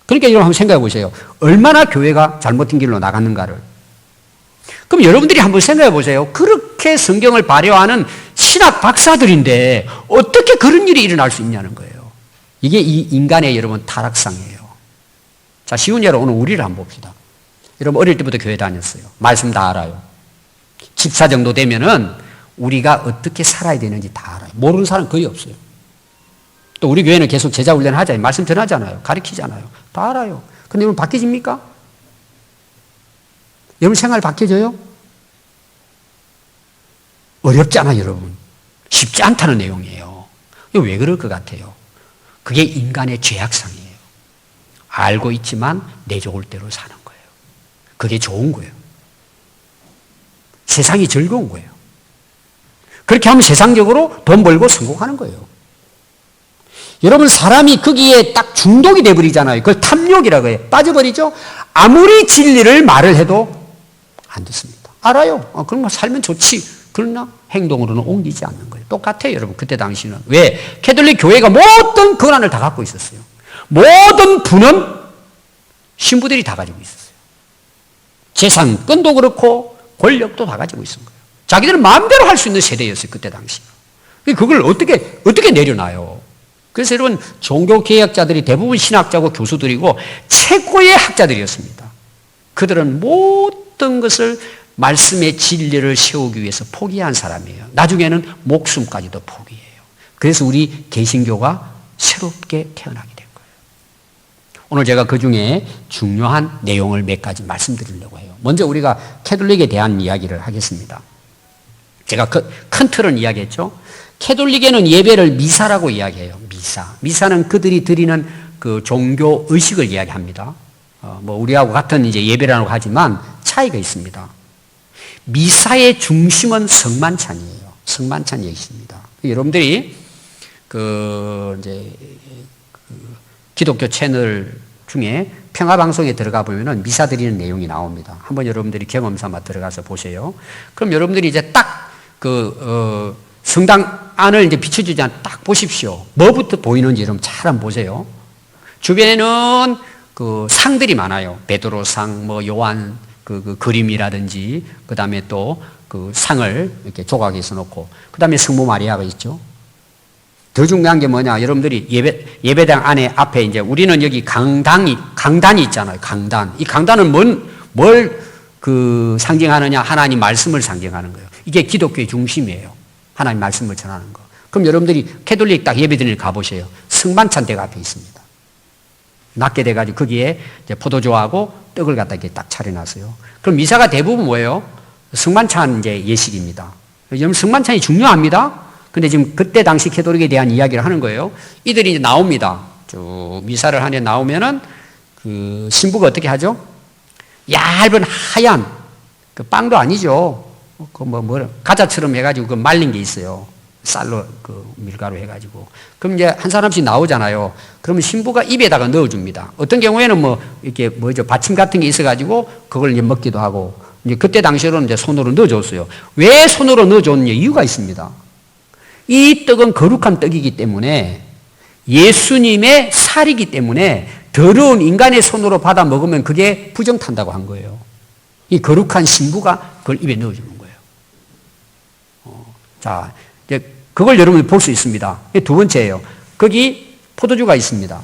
그러니까 여러분 한번 생각해 보세요. 얼마나 교회가 잘못된 길로 나갔는가를. 그럼 여러분들이 한번 생각해 보세요. 그렇게 성경을 발효하는 신학 박사들인데 어떻게 그런 일이 일어날 수 있냐는 거예요. 이게 이 인간의 여러분 타락상이에요. 자, 쉬운 예로 오늘 우리를 한번 봅시다. 여러분 어릴 때부터 교회 다녔어요. 말씀 다 알아요. 집사 정도 되면은 우리가 어떻게 살아야 되는지 다 알아요. 모르는 사람 거의 없어요. 또 우리 교회는 계속 제자 훈련 하잖아요. 말씀 전하잖아요. 가르치잖아요. 다 알아요. 근데 여러분 바뀌집니까? 여러분 생활 바뀌어져요? 어렵잖아요, 여러분. 쉽지 않다는 내용이에요. 이거 왜 그럴 것 같아요? 그게 인간의 죄악상이에요. 알고 있지만 내 좋을 대로 사는 거예요. 그게 좋은 거예요. 세상이 즐거운 거예요. 그렇게 하면 세상적으로 돈 벌고 성공하는 거예요. 여러분 사람이 거기에 딱 중독이 돼버리잖아요. 그걸 탐욕이라고 해요. 빠져버리죠. 아무리 진리를 말을 해도 안 듣습니다. 알아요. 그럼 살면 좋지. 그러나 행동으로는 옮기지 않는 거예요. 똑같아요, 여러분. 그때 당시는. 왜? 캐톨릭 교회가 모든 권한을 다 갖고 있었어요. 모든 부는 신부들이 다 가지고 있었어요. 재산권도 그렇고 권력도 다 가지고 있었던 거예요. 자기들은 마음대로 할 수 있는 세대였어요. 그때 당시. 그걸 어떻게 내려놔요? 그래서 여러분 종교개혁자들이 대부분 신학자고 교수들이고 최고의 학자들이었습니다. 그들은 모든 것을 말씀의 진리를 세우기 위해서 포기한 사람이에요. 나중에는 목숨까지도 포기해요. 그래서 우리 개신교가 새롭게 태어나게 된 거예요. 오늘 제가 그 중에 중요한 내용을 몇 가지 말씀드리려고 해요. 먼저 우리가 캐톨릭에 대한 이야기를 하겠습니다. 제가 큰 틀은 이야기했죠. 캐톨릭에는 예배를 미사라고 이야기해요. 미사는 그들이 드리는 그 종교 의식을 이야기합니다. 우리하고 같은 이제 예배라고 하지만 차이가 있습니다. 미사의 중심은 성만찬이에요. 성만찬 예식입니다. 여러분들이 기독교 채널 중에 평화방송에 들어가 보면은 미사 드리는 내용이 나옵니다. 한번 여러분들이 경험 삼아 들어가서 보세요. 그럼 여러분들이 이제 딱 성당 안을 이제 비춰주지 않아. 딱 보십시오. 뭐부터 보이는지 여러분 잘 한번 보세요. 주변에는 그 상들이 많아요. 베드로상, 뭐 요한 그 그림이라든지, 그 다음에 또 그 상을 이렇게 조각해서 놓고, 그 다음에 성모 마리아가 있죠. 더 중요한 게 뭐냐? 여러분들이 예배당 안에 앞에 이제 우리는 여기 강단이 있잖아요. 강단. 이 강단은 뭘 그 상징하느냐? 하나님 말씀을 상징하는 거예요. 이게 기독교의 중심이에요. 하나님 말씀을 전하는 거. 그럼 여러분들이 캐톨릭 딱 예배드리러 가보세요. 성만찬대가 앞에 있습니다. 낮게 돼가지고 거기에 이제 포도주하고 떡을 갖다 이렇게 딱 차려놨어요. 그럼 미사가 대부분 뭐예요? 성만찬 이제 예식입니다. 여러분 성만찬이 중요합니다. 근데 지금 그때 당시 캐톨릭에 대한 이야기를 하는 거예요. 이들이 이제 나옵니다. 쭉 미사를 하는데 나오면은 그 신부가 어떻게 하죠? 얇은 하얀 그 빵도 아니죠. 그 과자처럼 해가지고 그 말린 게 있어요. 쌀로 그 밀가루 해가지고. 그럼 이제 한 사람씩 나오잖아요. 그러면 신부가 입에다가 넣어줍니다. 어떤 경우에는 뭐 이렇게 받침 같은 게 있어가지고 그걸 이제 먹기도 하고. 이제 그때 당시로는 이제 손으로 넣어줬어요. 왜 손으로 넣어줬느냐 이유가 있습니다. 이 떡은 거룩한 떡이기 때문에 예수님의 살이기 때문에 더러운 인간의 손으로 받아 먹으면 그게 부정탄다고 한 거예요. 이 거룩한 신부가 그걸 입에 넣어주는 거예요. 자, 이제 그걸 여러분이 볼 수 있습니다. 두 번째예요. 거기 포도주가 있습니다.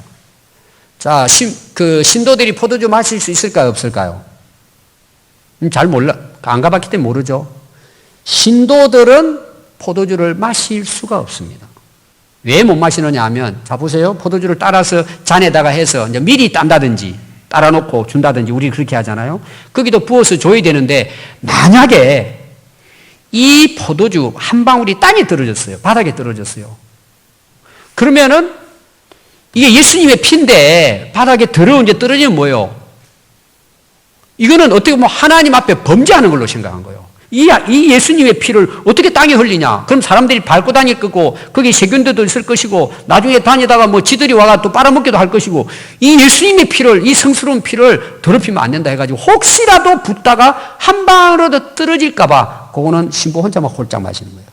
자, 그 신도들이 포도주 마실 수 있을까요? 없을까요? 잘 몰라. 안 가봤기 때문에 모르죠. 신도들은 포도주를 마실 수가 없습니다. 왜 못 마시느냐 하면, 자, 보세요. 포도주를 따라서 잔에다가 해서 이제 미리 딴다든지, 따라 놓고 준다든지, 우리 그렇게 하잖아요. 거기도 부어서 줘야 되는데, 만약에 이 포도주 한 방울이 땅에 떨어졌어요. 바닥에 떨어졌어요. 그러면은, 이게 예수님의 피인데, 바닥에 더러운 게 떨어지면 뭐예요? 이거는 어떻게 보면 하나님 앞에 범죄하는 걸로 생각한 거예요. 이 예수님의 피를 어떻게 땅에 흘리냐? 그럼 사람들이 밟고 다닐 거고, 거기 세균들도 있을 것이고, 나중에 다니다가 뭐 지들이 와가 또 빨아먹기도 할 것이고, 이 예수님의 피를, 이 성스러운 피를 더럽히면 안 된다 해가지고, 혹시라도 붓다가 한 방울이라도 떨어질까봐, 그거는 신부 혼자만 홀짝 마시는 거예요.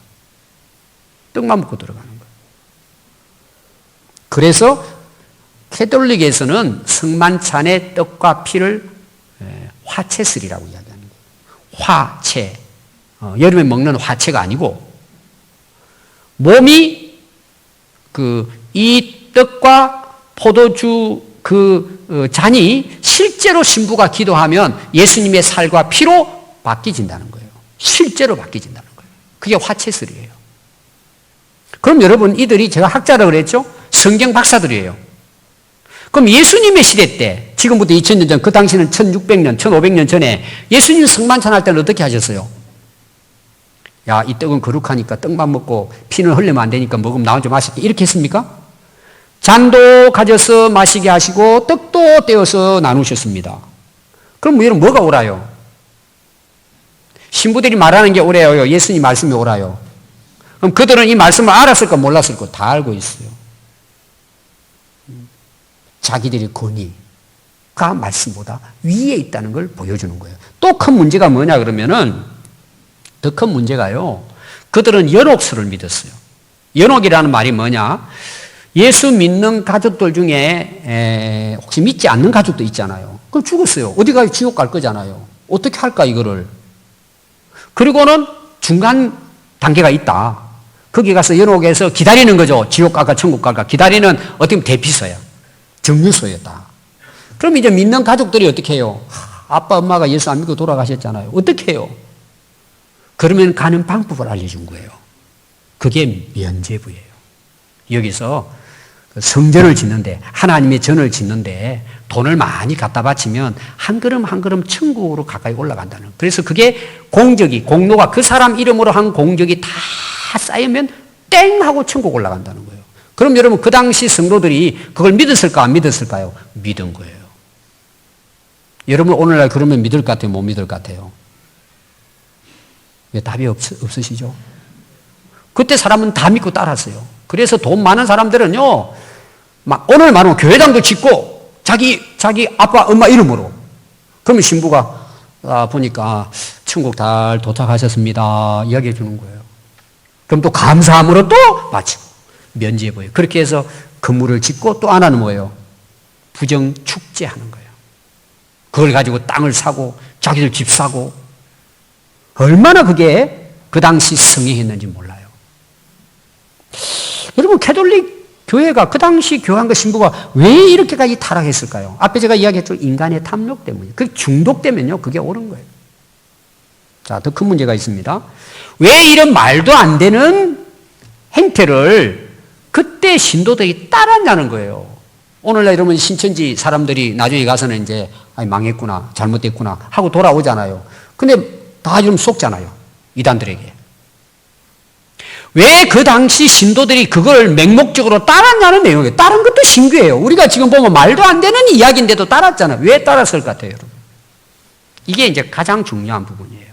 떡만 먹고 들어가는 거예요. 그래서 캐톨릭에서는 성만찬의 떡과 피를 화채슬이라고 이야기합니다. 화채. 여름에 먹는 화채가 아니고, 몸이 이 떡과 포도주 잔이 실제로 신부가 기도하면 예수님의 살과 피로 바뀌어진다는 거예요. 실제로 바뀌어진다는 거예요. 그게 화채슬이에요. 그럼 여러분, 이들이 제가 학자라 그랬죠? 성경 박사들이에요. 그럼 예수님의 시대 때, 지금부터 2000년 전, 그 당시는 1600년, 1500년 전에 예수님 성만찬 할 때는 어떻게 하셨어요? 야, 이 떡은 거룩하니까 떡만 먹고 피는 흘리면 안 되니까 먹으면 나 혼자 마실게. 이렇게 했습니까? 잔도 가져서 마시게 하시고 떡도 떼어서 나누셨습니다. 그럼 여러분 뭐가 옳아요? 신부들이 말하는 게 옳아요? 예수님 말씀이 옳아요? 그럼 그들은 이 말씀을 알았을까 몰랐을까? 다 알고 있어요. 자기들의 권위가 말씀보다 위에 있다는 걸 보여주는 거예요. 또 큰 문제가 뭐냐 그러면은, 더 큰 문제가요, 그들은 연옥수를 믿었어요. 연옥이라는 말이 뭐냐? 예수 믿는 가족들 중에 혹시 믿지 않는 가족도 있잖아요. 그럼 죽었어요. 어디 가요? 지옥 갈 거잖아요. 어떻게 할까 이거를? 그리고는 중간 단계가 있다. 거기 가서 연옥에서 기다리는 거죠. 지옥 갈까 천국 갈까 기다리는, 어떻게 보면 대피소야. 정류소였다. 그럼 이제 믿는 가족들이 어떻게 해요? 아빠 엄마가 예수 안 믿고 돌아가셨잖아요. 어떻게 해요? 그러면 가는 방법을 알려준 거예요. 그게 면죄부예요. 여기서 성전을 짓는데, 하나님의 전을 짓는데 돈을 많이 갖다 바치면 한 걸음 한 걸음 천국으로 가까이 올라간다는. 그래서 그게 공로가 그 사람 이름으로 한 공적이 다 쌓이면 땡 하고 천국 올라간다는 거예요. 그럼 여러분, 그 당시 성도들이 그걸 믿었을까 안 믿었을까요? 믿은 거예요. 여러분 오늘날 그러면 믿을 것 같아요? 못 믿을 것 같아요? 왜 답이 없으시죠? 그때 사람은 다 믿고 따랐어요. 그래서 돈 많은 사람들은요, 막 오늘 말하면 교회당도 짓고 자기 아빠 엄마 이름으로. 그러면 신부가 보니까 천국 달 도착하셨습니다 이야기해 주는 거예요. 그럼 또 감사함으로 또 바치고 면제부예요. 그렇게 해서 건물을 짓고 또 하나는 뭐예요? 부정축제하는 거예요. 그걸 가지고 땅을 사고 자기들 집 사고 얼마나 그게 그 당시 성행했는지 몰라요. 여러분 캐톨릭 교회가 그 당시 교황과 신부가 왜 이렇게까지 타락했을까요? 앞에 제가 이야기했죠. 인간의 탐욕 때문이에요. 그 중독되면요 그게 옳은 거예요. 자, 더 큰 문제가 있습니다. 왜 이런 말도 안 되는 행태를 그때 신도들이 따랐냐는 거예요. 오늘날 여러분 신천지 사람들이 나중에 가서는 이제 망했구나, 잘못됐구나 하고 돌아오잖아요. 근데 다 좀 속잖아요. 이단들에게. 왜 그 당시 신도들이 그걸 맹목적으로 따랐냐는 내용이에요. 다른 것도 신기해요. 우리가 지금 보면 말도 안 되는 이야기인데도 따랐잖아요. 왜 따랐을 것 같아요, 여러분? 이게 이제 가장 중요한 부분이에요.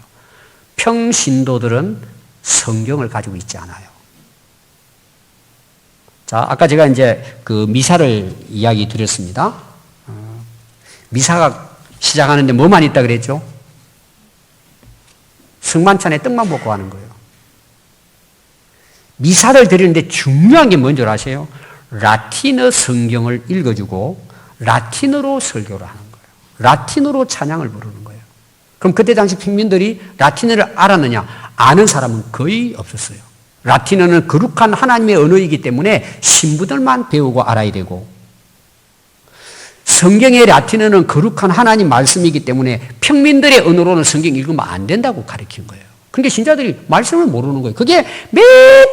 평신도들은 성경을 가지고 있지 않아요. 자, 아까 제가 이제 그 미사를 이야기 드렸습니다. 미사가 시작하는데 뭐만 있다 그랬죠? 승만찬에 떡만 먹고 하는 거예요. 미사를 드리는데 중요한 게 뭔지 아세요? 라틴어 성경을 읽어주고 라틴어로 설교를 하는 거예요. 라틴어로 찬양을 부르는 거예요. 그럼 그때 당시 평민들이 라틴어를 알았느냐? 아는 사람은 거의 없었어요. 라틴어는 거룩한 하나님의 언어이기 때문에 신부들만 배우고 알아야 되고 성경의 라틴어는 거룩한 하나님 말씀이기 때문에 평민들의 언어로는 성경 읽으면 안 된다고 가르친 거예요. 그러니까 신자들이 말씀을 모르는 거예요. 그게 몇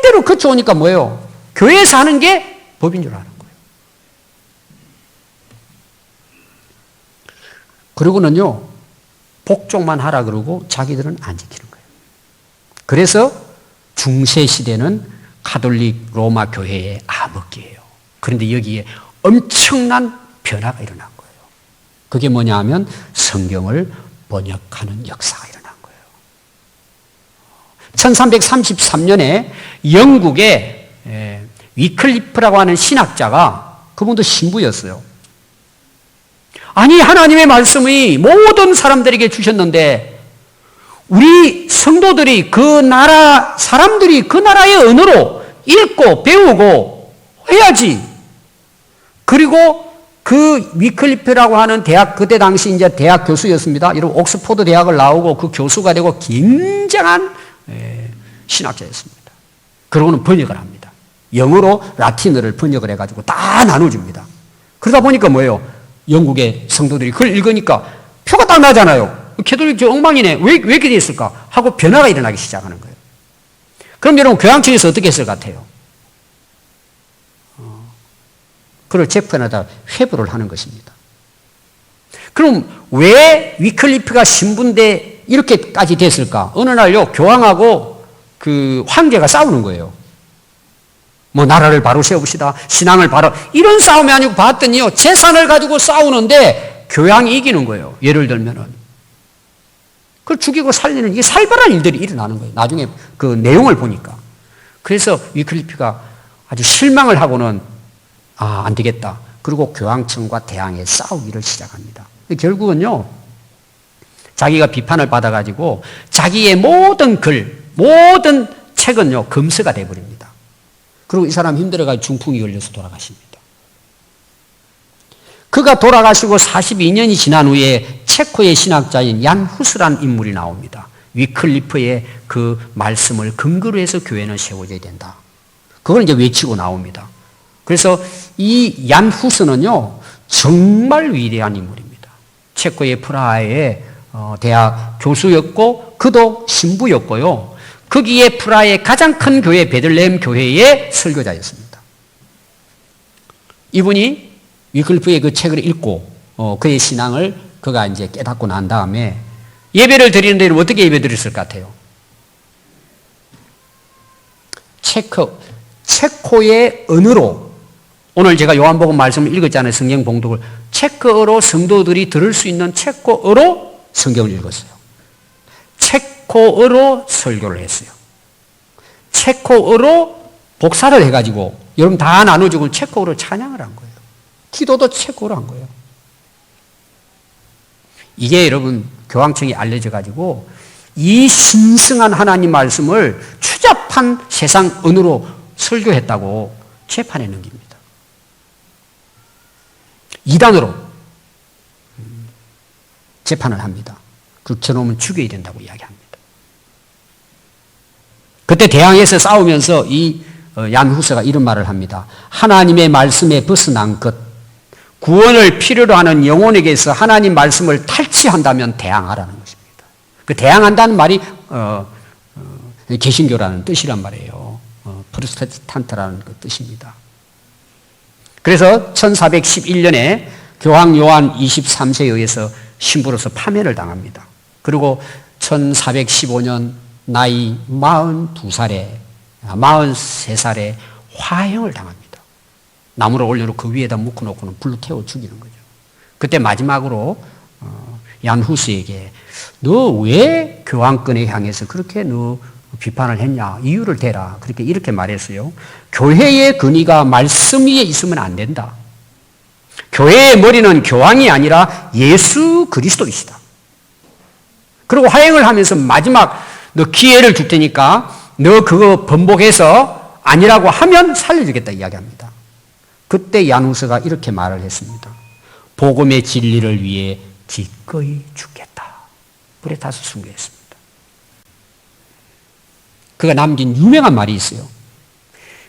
대로 거쳐오니까 뭐예요? 교회에서 하는 게 법인 줄 아는 거예요. 그러고는요, 복종만 하라 그러고 자기들은 안 지키는 거예요. 그래서 중세 시대는 가톨릭 로마 교회의 암흑기예요. 그런데 여기에 엄청난 변화가 일어난 거예요. 그게 뭐냐 하면 성경을 번역하는 역사가 일어난 거예요. 1333년에 영국의 위클리프라고 하는 신학자가 그분도 신부였어요. 아니 하나님의 말씀이 모든 사람들에게 주셨는데 우리 성도들이 그 나라 사람들이 그 나라의 언어로 읽고 배우고 해야지. 그리고 그 위클리프라고 하는 대학 그때 당시 이제 대학 교수였습니다. 여러분 옥스포드 대학을 나오고 그 교수가 되고 굉장한 신학자였습니다. 그러고는 번역을 합니다. 영어로 라틴어를 번역을 해가지고 다 나눠줍니다. 그러다 보니까 뭐예요? 영국의 성도들이 그걸 읽으니까 표가 딱 나잖아요. 캐톨릭 저 엉망이네. 왜 이렇게 됐을까? 하고 변화가 일어나기 시작하는 거예요. 그럼 여러분 교황청에서 어떻게 했을 것 같아요? 그걸 재판하다 회부를 하는 것입니다. 그럼 왜 위클리프가 신부인데 이렇게까지 됐을까? 어느 날요 교황하고 그 황제가 싸우는 거예요. 뭐 나라를 바로 세웁시다. 신앙을 바로 이런 싸움이 아니고 봤더니요 재산을 가지고 싸우는데 교황이 이기는 거예요. 예를 들면은 그걸 죽이고 살리는 이게 살벌한 일들이 일어나는 거예요. 나중에 그 내용을 보니까. 그래서 위클리프가 아주 실망을 하고는 안 되겠다. 그리고 교황청과 대항해 싸우기를 시작합니다. 결국은요 자기가 비판을 받아가지고 자기의 모든 글, 모든 책은요 검서가 돼버립니다. 그리고 이 사람 힘들어가지고 중풍이 걸려서 돌아가십니다. 그가 돌아가시고 42년이 지난 후에 체코의 신학자인 얀 후스라는 인물이 나옵니다. 위클리프의 그 말씀을 근거로 해서 교회는 세워져야 된다. 그걸 이제 외치고 나옵니다. 그래서 이 얀 후스는요 정말 위대한 인물입니다. 체코의 프라하의 대학 교수였고 그도 신부였고요. 거기에 프라하의 가장 큰 교회 베들레헴 교회의 설교자였습니다. 이분이 위클리프의 그 책을 읽고 그의 신앙을 그가 이제 깨닫고 난 다음에 예배를 드리는데 어떻게 예배 드렸을 것 같아요? 체코의 언어로 오늘 제가 요한복음 말씀을 읽었잖아요. 성경 봉독을 체코어로 성도들이 들을 수 있는 체코어로 성경을 읽었어요. 체코어로 설교를 했어요. 체코어로 복사를 해가지고 여러분 다 나눠주고 체코어로 찬양을 한 거예요. 기도도 체코어로 한 거예요. 이게 여러분 교황청이 알려져 가지고 이 신성한 하나님 말씀을 추잡한 세상 언어로 설교했다고 재판에 넘깁니다. 이단으로 재판을 합니다. 그 저놈은 죽여야 된다고 이야기합니다. 그때 대항해서 싸우면서 이 얀후세가 이런 말을 합니다. 하나님의 말씀에 벗어난 것, 구원을 필요로 하는 영혼에게서 하나님 말씀을 탈취한다면 대항하라는 것입니다. 그 대항한다는 말이 개신교라는 뜻이란 말이에요. 프로테스탄트라는 그 뜻입니다. 그래서 1411년에 교황 요한 23세에 의해서 신부로서 파면을 당합니다. 그리고 1415년 나이 43살에 화형을 당합니다. 나무를 올려놓고 그 위에다 묶어놓고는 불로 태워 죽이는 거죠. 그때 마지막으로 얀후스에게 너 왜 교황권에 향해서 그렇게 너 비판을 했냐? 이유를 대라. 이렇게 말했어요. 교회의 근위가 말씀 위에 있으면 안 된다. 교회의 머리는 교황이 아니라 예수 그리스도이시다. 그리고 화형을 하면서 마지막 너 기회를 줄 테니까 너 그거 번복해서 아니라고 하면 살려주겠다 이야기합니다. 그때 얀후스가 이렇게 말을 했습니다. 복음의 진리를 위해 기꺼이 죽겠다. 불에 타서 순교했습니다. 그가 남긴 유명한 말이 있어요.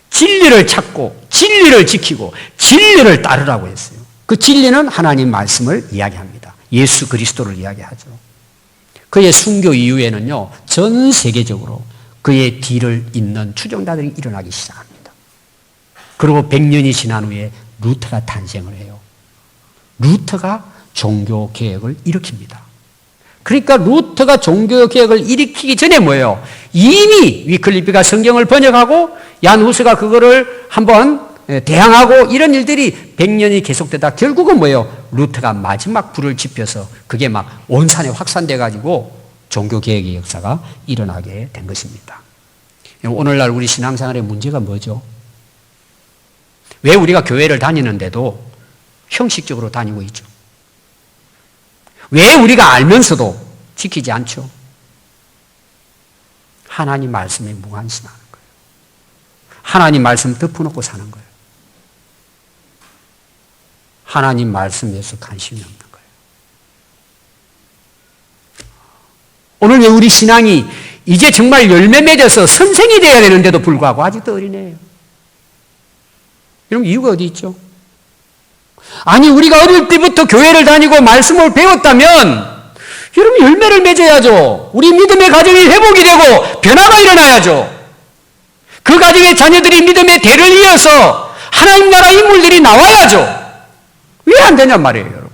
진리를 찾고 진리를 지키고 진리를 따르라고 했어요. 그 진리는 하나님 말씀을 이야기합니다. 예수 그리스도를 이야기하죠. 그의 순교 이후에는요, 전 세계적으로 그의 뒤를 잇는 추종자들이 일어나기 시작합니다. 그리고 100년이 지난 후에 루터가 탄생을 해요. 루터가 종교개혁을 일으킵니다. 그러니까 루터가 종교개혁을 일으키기 전에 뭐예요? 이미 위클리피가 성경을 번역하고 얀후스가 그거를 한번 대항하고 이런 일들이 100년이 계속되다 결국은 뭐예요? 루터가 마지막 불을 지펴서 그게 막 온 산에 확산돼 가지고 종교개혁의 역사가 일어나게 된 것입니다. 오늘날 우리 신앙생활의 문제가 뭐죠? 왜 우리가 교회를 다니는데도 형식적으로 다니고 있죠? 왜 우리가 알면서도 지키지 않죠? 하나님 말씀에 무관심하는 거예요. 하나님 말씀 덮어놓고 사는 거예요. 하나님 말씀에서 관심이 없는 거예요. 오늘 왜 우리 신앙이 이제 정말 열매 맺어서 선생이 되어야 되는데도 불구하고 아직도 어린애예요. 여러분 이유가 어디 있죠? 아니 우리가 어릴 때부터 교회를 다니고 말씀을 배웠다면 여러분 열매를 맺어야죠. 우리 믿음의 가정이 회복이 되고 변화가 일어나야죠. 그 가정의 자녀들이 믿음의 대를 이어서 하나님 나라 인물들이 나와야죠. 왜 안 되냔 말이에요, 여러분.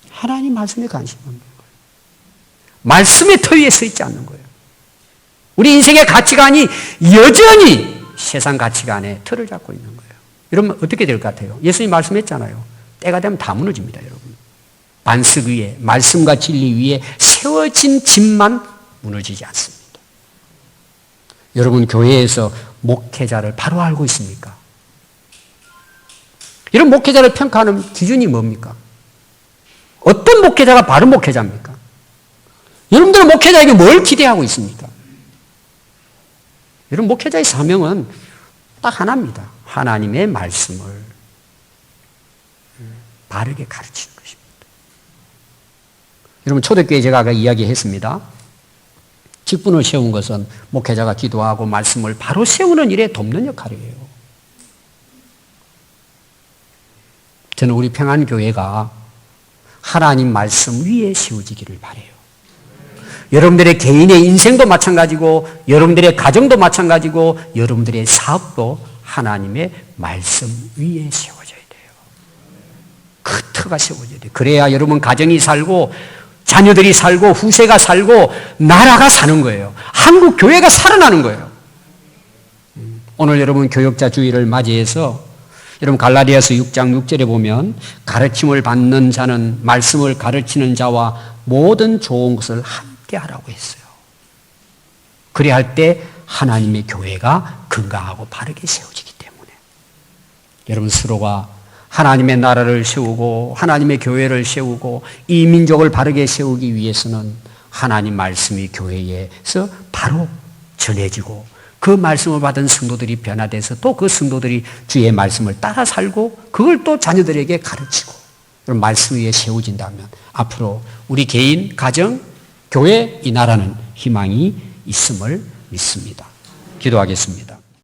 하나님 말씀에 관심이 없는 거예요. 말씀의 터 위에 서 있지 않는 거예요. 우리 인생의 가치관이 여전히 세상 가치관에 틀을 잡고 있는 거예요. 여러분 어떻게 될 것 같아요? 예수님 말씀했잖아요. 때가 되면 다 무너집니다, 여러분. 반석 위에 말씀과 진리 위에 세워진 집만 무너지지 않습니다. 여러분 교회에서 목회자를 바로 알고 있습니까? 이런 목회자를 평가하는 기준이 뭡니까? 어떤 목회자가 바른 목회자입니까? 여러분들은 목회자에게 뭘 기대하고 있습니까? 여러분 목회자의 사명은 딱 하나입니다. 하나님의 말씀을 바르게 가르치는 것입니다. 여러분 초대교회 제가 아까 이야기했습니다. 직분을 세운 것은 목회자가 기도하고 말씀을 바로 세우는 일에 돕는 역할이에요. 저는 우리 평안교회가 하나님 말씀 위에 세워지기를 바라요. 여러분들의 개인의 인생도 마찬가지고 여러분들의 가정도 마찬가지고 여러분들의 사업도 하나님의 말씀 위에 세워져야 돼요. 그 터가 세워져야 돼요. 그래야 여러분 가정이 살고 자녀들이 살고 후세가 살고 나라가 사는 거예요. 한국 교회가 살아나는 거예요. 오늘 여러분 교역자 주일을 맞이해서 여러분 갈라디아서 6장 6절에 보면 가르침을 받는 자는 말씀을 가르치는 자와 모든 좋은 것을 함께 하라고 했어요. 그래야 할 때 하나님의 교회가 건강하고 바르게 세워지기 때문에 여러분 서로가 하나님의 나라를 세우고 하나님의 교회를 세우고 이 민족을 바르게 세우기 위해서는 하나님 말씀이 교회에서 바로 전해지고 그 말씀을 받은 성도들이 변화돼서 또 그 성도들이 주의 말씀을 따라 살고 그걸 또 자녀들에게 가르치고 그런 말씀 위에 세워진다면 앞으로 우리 개인, 가정, 교회, 이 나라는 희망이 있음을 믿습니다. 기도하겠습니다.